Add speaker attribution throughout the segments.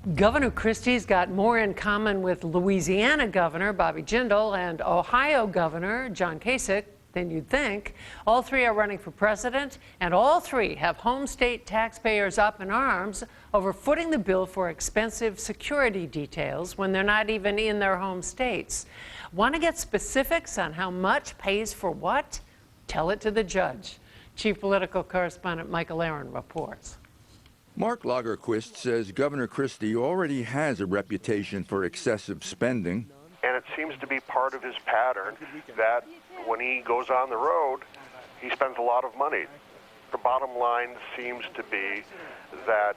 Speaker 1: Governor Christie's got more in common with Louisiana Governor Bobby Jindal and Ohio Governor John Kasich than you'd think. All three are running for president, and all three have home state taxpayers up in arms over footing the bill for expensive security details when they're not even in their home states. Want to get specifics on how much pays for what? Tell it to the judge. Chief Political Correspondent Michael Aaron reports.
Speaker 2: Mark Lagerquist says Governor Christie already has a reputation for excessive spending.
Speaker 3: And it seems to be part of his pattern that when he goes on the road, he spends a lot of money. The bottom line seems to be that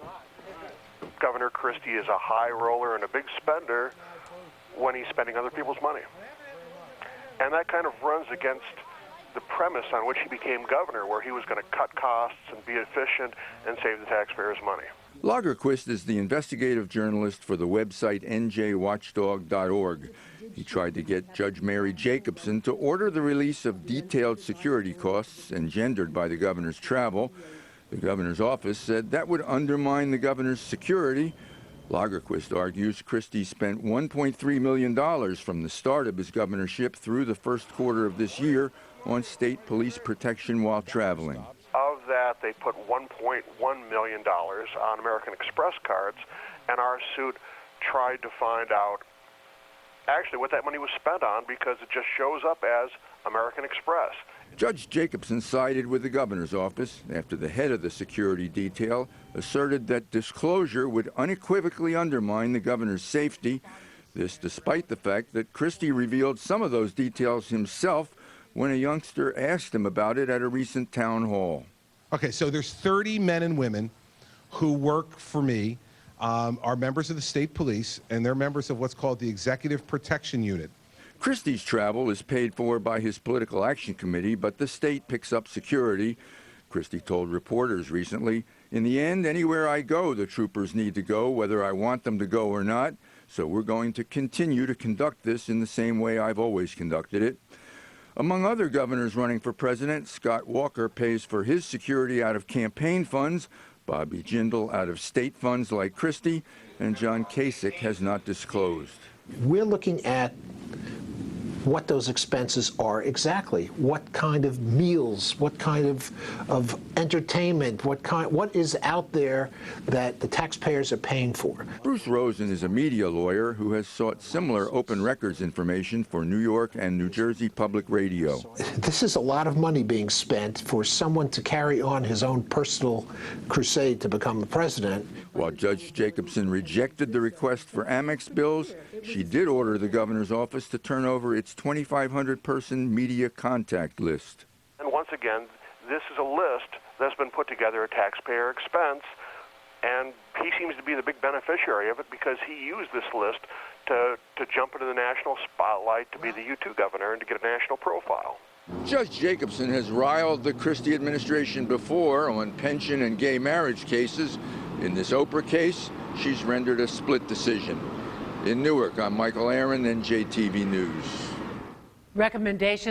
Speaker 3: Governor Christie is a high roller and a big spender when he's spending other people's money. And that kind of runs against the premise on which he became governor, where he was going to cut costs and be efficient and save the taxpayers money.
Speaker 2: Lagerquist is the investigative journalist for the website NJTV.org. He tried to get Judge Mary Jacobson to order the release of detailed security costs engendered by the governor's travel. The governor's office said that would undermine the governor's security. Lagerquist argues Christie spent $1.3 million from the start of his governorship through the first quarter of this year on state police protection while traveling.
Speaker 3: Of that, they put $1.1 million on American Express cards, and our suit tried to find out actually what that money was spent on, because it just shows up as American Express.
Speaker 2: Judge Jacobson sided with the governor's office after the head of the security detail asserted that disclosure would unequivocally undermine the governor's safety. This despite the fact that Christie revealed some of those details himself when a youngster asked him about it at a recent town hall.
Speaker 4: Okay, so there's 30 men and women who work for me, are members of the state police, and they're members of what's called the Executive Protection Unit.
Speaker 2: Christie's travel is paid for by his political action committee, but the state picks up security. Christie told reporters recently, "In the end, anywhere I go, the troopers need to go, whether I want them to go or not. So we're going to continue to conduct this in the same way I've always conducted it." Among other governors running for president, Scott Walker pays for his security out of campaign funds, Bobby Jindal out of state funds like Christie, and John Kasich has not disclosed.
Speaker 5: We're looking at what those expenses are exactly. What kind of meals, what kind of entertainment, what is out there that the taxpayers are paying for.
Speaker 2: Bruce Rosen is a media lawyer who has sought similar open records information for New York and New Jersey Public Radio.
Speaker 5: This is a lot of money being spent for someone to carry on his own personal crusade to become the president.
Speaker 2: While Judge Jacobson rejected the request for Amex bills, she did order the governor's office to turn over its 2,500-person media contact list.
Speaker 3: And once again, this is a list that's been put together at taxpayer expense, and he seems to be the big beneficiary of it because he used this list to jump into the national spotlight, to be the U2 governor, and to get a national profile.
Speaker 2: Judge Jacobson has riled the Christie administration before on pension and gay marriage cases. In this Oprah case, she's rendered a split decision. In Newark, I'm Michael Aaron, NJTV News.
Speaker 1: Recommendations